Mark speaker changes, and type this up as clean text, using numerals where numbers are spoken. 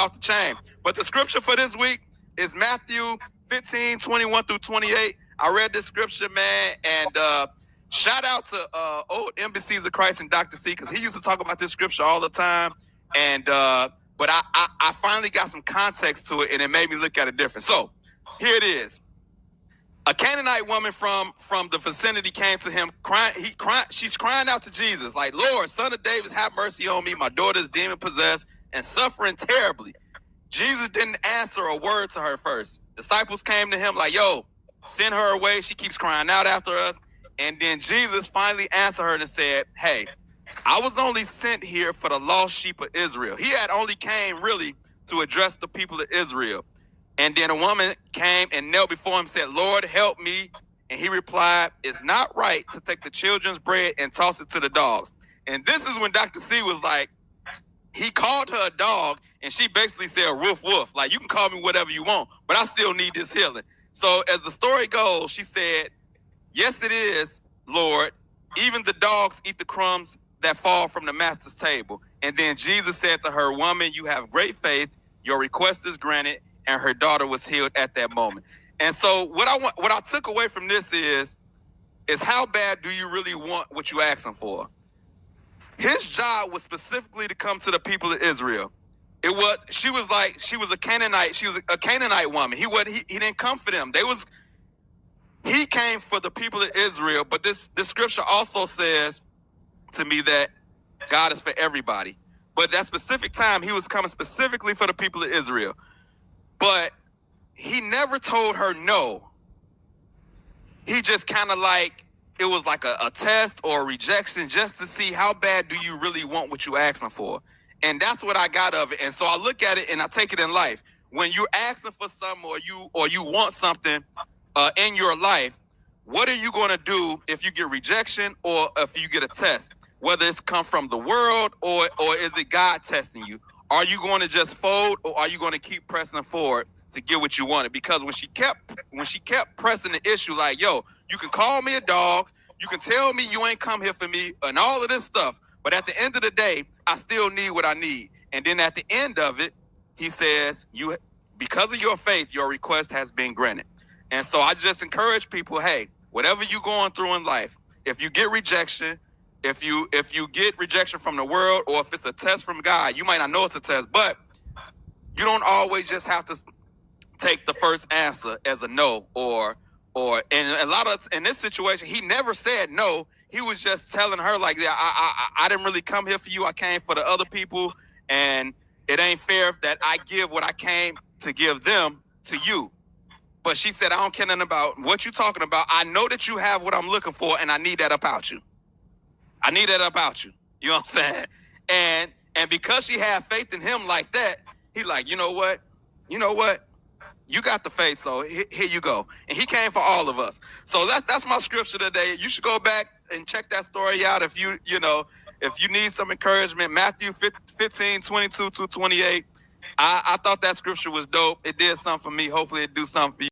Speaker 1: off the chain. But the scripture for this week is Matthew 15, 21 through 28. I read this scripture, man, and shout out to old Embassies of Christ and Dr. C, because he used to talk about this scripture all the time. And but I finally got some context to it, and it made me look at it different. So here it is. A Canaanite woman from the vicinity came to him, she's crying out to Jesus, like, Lord, son of David, have mercy on me. My daughter's demon-possessed and suffering terribly. Jesus didn't answer a word to her first. Disciples came to him like, yo, send her away. She keeps crying out after us. And then Jesus finally answered her and said, hey, I was only sent here for the lost sheep of Israel. He had only came really to address the people of Israel. And then a woman came and knelt before him and said, Lord, help me. And he replied, it's not right to take the children's bread and toss it to the dogs. And this is when Dr. C was like, he called her a dog, and she basically said, woof, woof. Like, you can call me whatever you want, but I still need this healing. So as the story goes, she said, yes, it is, Lord. Even the dogs eat the crumbs that fall from the master's table. And then Jesus said to her, woman, you have great faith. Your request is granted. And her daughter was healed at that moment. And so what I took away from this is how bad do you really want what you asking for? His job was specifically to come to the people of Israel. She was a Canaanite. She was a Canaanite woman. He didn't come for them. He came for the people of Israel. But this scripture also says to me that God is for everybody. But that specific time, he was coming specifically for the people of Israel. But he never told her no. He just kind of it was like a test or a rejection just to see how bad do you really want what you asking for. And that's what I got of it. And so I look at it and I take it in life. When you're asking for something or you want something in your life, what are you going to do if you get rejection or if you get a test? Whether it's come from the world or is it God testing you? Are you going to just fold or are you going to keep pressing forward to get what you wanted? Because when she kept pressing the issue like, yo, you can call me a dog, you can tell me you ain't come here for me and all of this stuff, but at the end of the day, I still need what I need. And then at the end of it, he says, because of your faith, your request has been granted. And so I just encourage people, hey, whatever you're going through in life, if you get rejection, if you get rejection from the world or if it's a test from God, you might not know it's a test, but you don't always just have to take the first answer as a no and a lot of in this situation, he never said no. He was just telling her like, yeah, I didn't really come here for you. I came for the other people, and it ain't fair that I give what I came to give them to you. But she said, I don't care nothing about what you're talking about. I know that you have what I'm looking for, and I need that about you. I need that about you. You know what I'm saying? And because she had faith in him like that, he like, you know what? You got the faith, so here you go. And he came for all of us. So that's my scripture today. You should go back and check that story out if you need some encouragement. Matthew 15, 22 to 28. I thought that scripture was dope. It did something for me. Hopefully it do something for you.